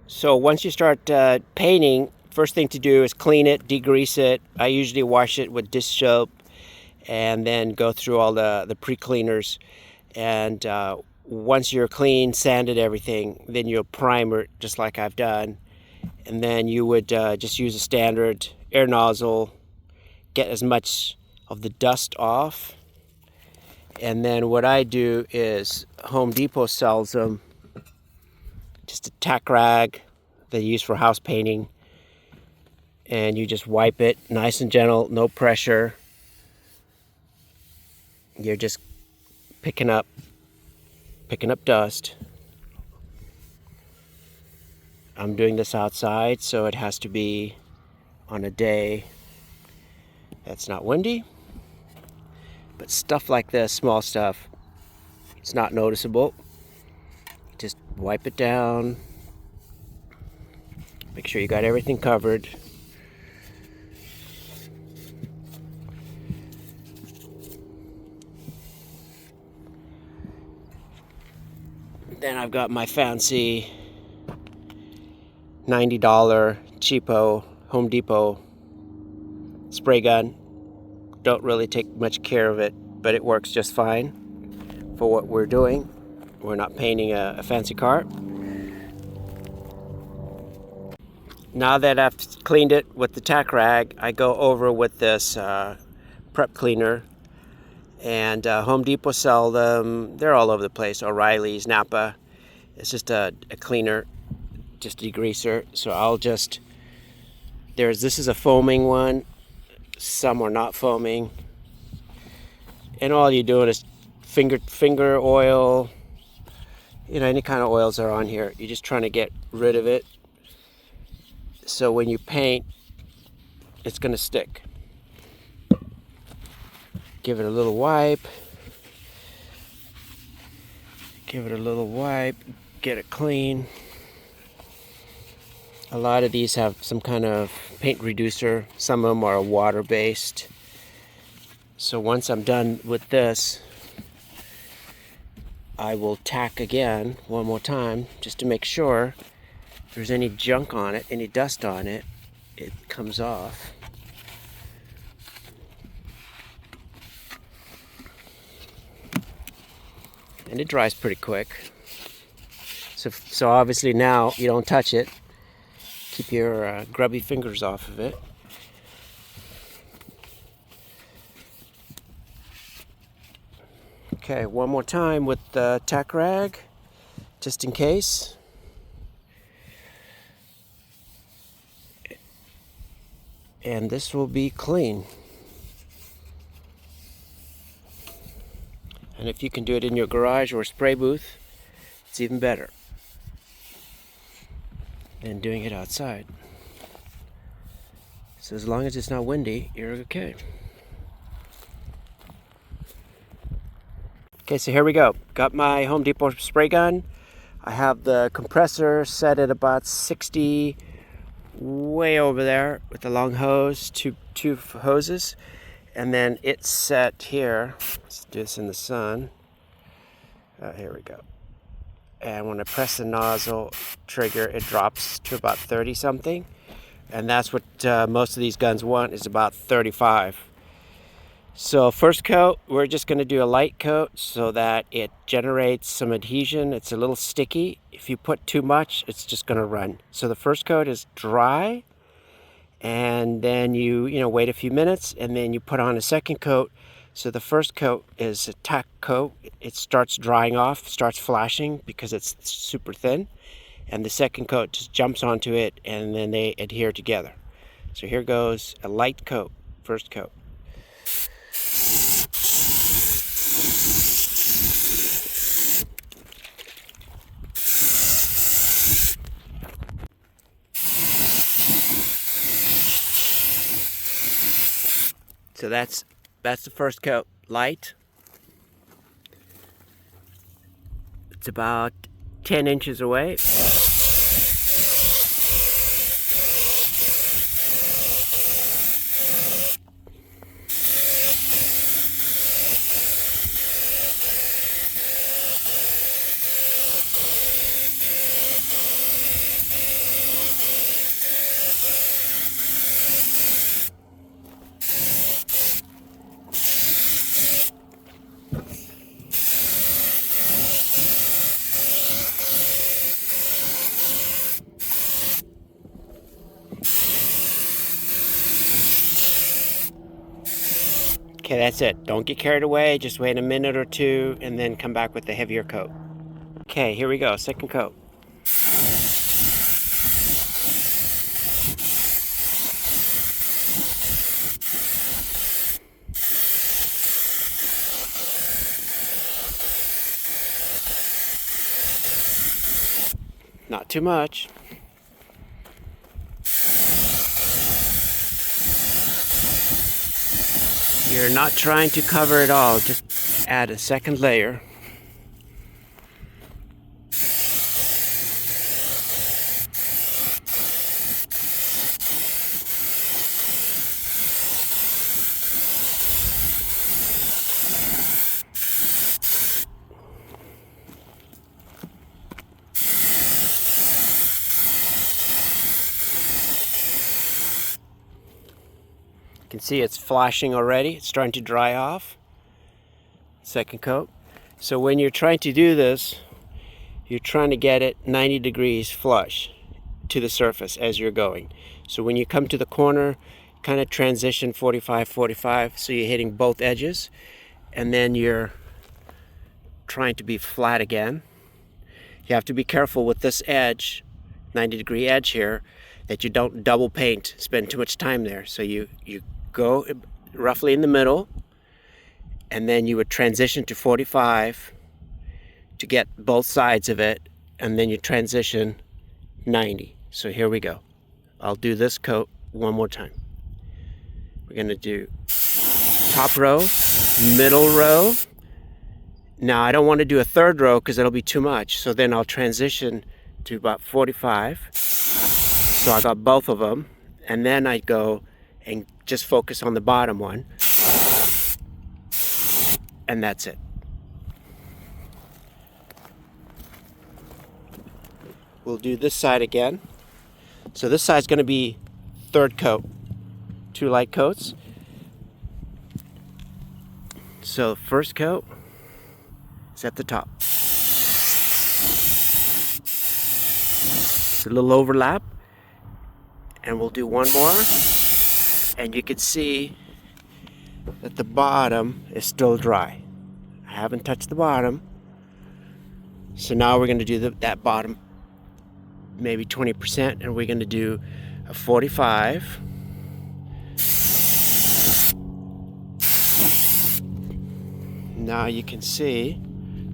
So once you start painting, first thing to do is clean it, degrease it. I usually wash it with dish soap and then go through all the pre-cleaners. And once you're clean, sanded everything, then you'll primer it just like I've done. And then you would just use a standard air nozzle, get as much of the dust off. And then what I do is Home Depot sells them, just a tack rag they use for house painting, and you just wipe it nice and gentle, no pressure. You're just picking up dust. I'm doing this outside, so it has to be on a day that's not windy. But stuff like this, small stuff, it's not noticeable. Just wipe it down. Make sure you got everything covered. Then I've got my fancy $90 cheapo Home Depot spray gun. Don't really take much care of it, but it works just fine for what we're doing. We're not painting a fancy car. Now that I've cleaned it with the tack rag, I go over with this prep cleaner. And Home Depot sell them. They're all over the place. O'Reilly's, Napa. It's just a cleaner, just a degreaser. So I'll just, this is a foaming one. Some are not foaming. And all you're doing is finger oil. You know, any kind of oils are on here. You're just trying to get rid of it. So when you paint, it's going to stick. Give it a little wipe. Give it a little wipe. Get it clean. A lot of these have some kind of paint reducer. Some of them are water-based. So once I'm done with this, I will tack again one more time just to make sure if there's any junk on it, any dust on it, it comes off. And it dries pretty quick. So obviously now you don't touch it. Keep your grubby fingers off of it. Okay, one more time with the tack rag, just in case. And this will be clean. And if you can do it in your garage or spray booth, it's even better than doing it outside. So as long as it's not windy, you're okay. Okay, so here we go. Got my Home Depot spray gun. I have the compressor set at about 60, way over there with the long hose, two hoses. And then it's set here. Let's do this in the sun. Here we go. And when I press the nozzle trigger, it drops to about 30 something. And that's what most of these guns want, is about 35. So first coat, we're just going to do a light coat so that it generates some adhesion. It's a little sticky. If you put too much, it's just going to run. So the first coat is dry. And then you wait a few minutes, and then you put on a second coat. So the first coat is a tack coat. It starts drying off, starts flashing because it's super thin. And the second coat just jumps onto it, and then they adhere together. So here goes a light coat, first coat. So that's the first coat, light. It's about 10 inches away. Okay, that's it. Don't get carried away. Just wait a minute or two and then come back with the heavier coat. Okay, here we go. Second coat. Not too much. You're not trying to cover it all, just add a second layer. You can see it's flashing already. It's starting to dry off. Second coat. So when you're trying to do this, you're trying to get it 90 degrees flush to the surface as you're going. So when you come to the corner, kind of transition 45-45, so you're hitting both edges, and then you're trying to be flat again. You have to be careful with this edge, 90-degree edge here, that you don't double paint, spend too much time there. So you go roughly in the middle, and then you would transition to 45 to get both sides of it, and then you transition 90. So here we go. I'll do this coat one more time. We're going to do top row, middle row. Now I don't want to do a third row because it'll be too much. So then I'll transition to about 45. So I got both of them, and then I go and just focus on the bottom one, and that's it. We'll do this side again. So this side's going to be third coat, 2 light coats. So first coat is at the top. It's a little overlap, and we'll do one more. And you can see that the bottom is still dry. I haven't touched the bottom. So now we're going to do that bottom maybe 20%, and we're going to do a 45. Now you can see,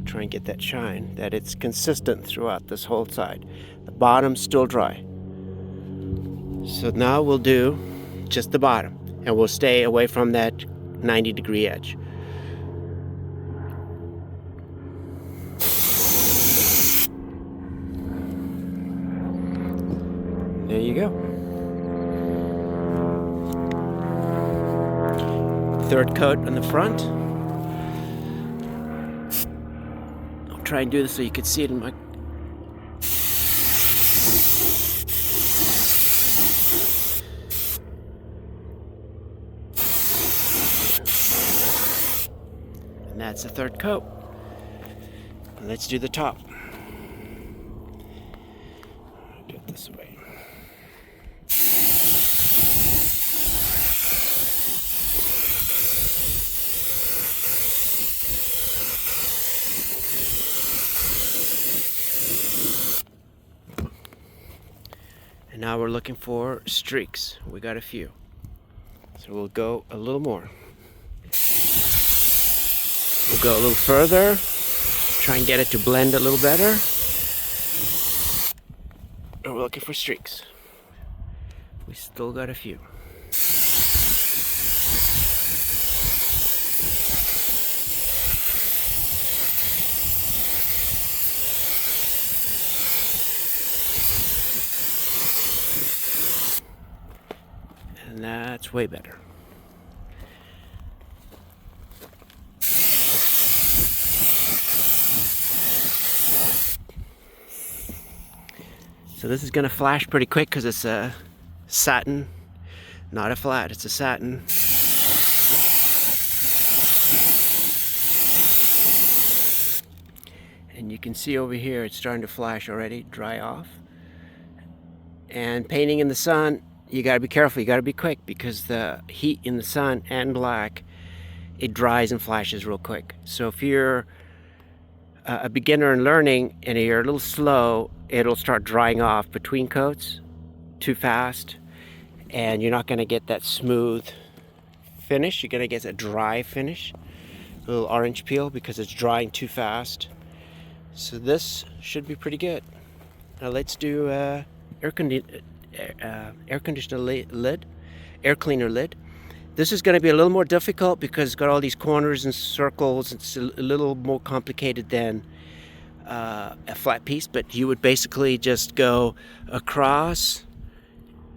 try and get that shine, that it's consistent throughout this whole side. The bottom's still dry. So now we'll do just the bottom, and we'll stay away from that 90-degree edge. There you go. Third coat on the front. I'll try and do this so you can see it in my... And that's the third coat. Let's do the top. Do it this way. And now we're looking for streaks. We got a few. So we'll go a little more. We'll go a little further. Try and get it to blend a little better. And we're looking for streaks. We still got a few. And that's way better. So this is going to flash pretty quick because it's a satin, not a flat, it's a satin. And you can see over here it's starting to flash already, dry off. And painting in the sun, you got to be careful, you got to be quick, because the heat in the sun and black it dries and flashes real quick. So if you're a beginner in learning and you're a little slow, it'll start drying off between coats too fast, and you're not going to get that smooth finish. You're going to get a dry finish, a little orange peel, because it's drying too fast. So this should be pretty good. Now let's do air cleaner lid. This is going to be a little more difficult because it's got all these corners and circles. It's a little more complicated than a flat piece, but you would basically just go across,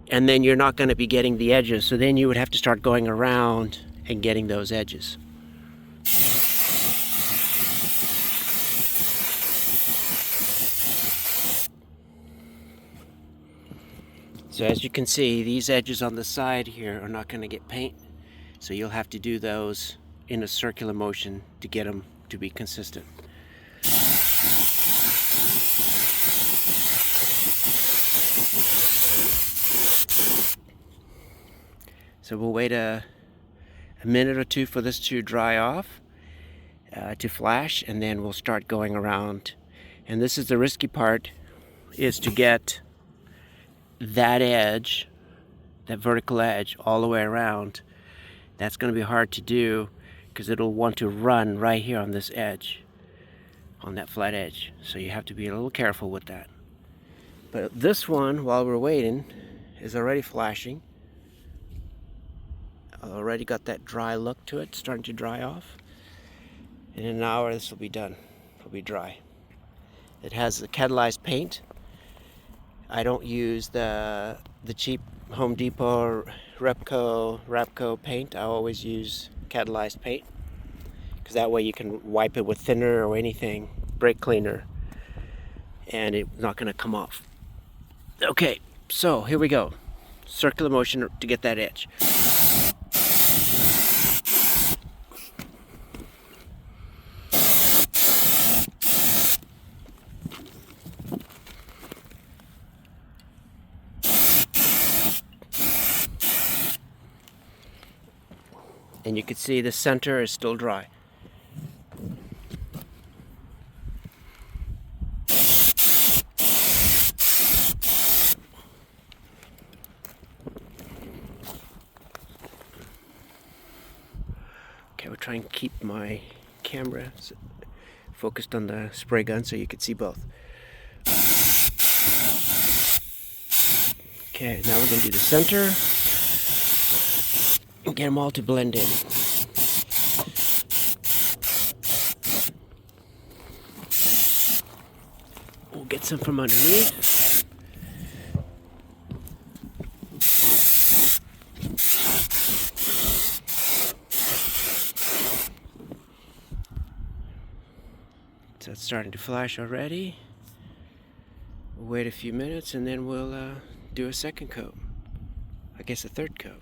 and then you're not going to be getting the edges. So then you would have to start going around and getting those edges. So as you can see, these edges on the side here are not going to get paint. So you'll have to do those in a circular motion to get them to be consistent. So we'll wait a minute or two for this to dry off, to flash, and then we'll start going around. And this is the risky part, is to get that edge, that vertical edge, all the way around. That's going to be hard to do because it'll want to run right here on this edge, on that flat edge. So you have to be a little careful with that. But this one, while we're waiting, is already flashing. Already got that dry look to it, starting to dry off. In an hour this will be done. It'll be dry. It has the catalyzed paint. I don't use the cheap Home Depot Repco paint. I always use catalyzed paint, because that way you can wipe it with thinner or anything, brake cleaner, and it's not going to come off. Okay, so here we go. Circular motion to get that edge. And you can see the center is still dry. Okay, we'll try and keep my camera focused on the spray gun so you can see both. Okay, now we're going to do the center. Get them all to blend in. We'll get some from underneath. So it's starting to flash already. We'll wait a few minutes and then we'll do a second coat. I guess a third coat.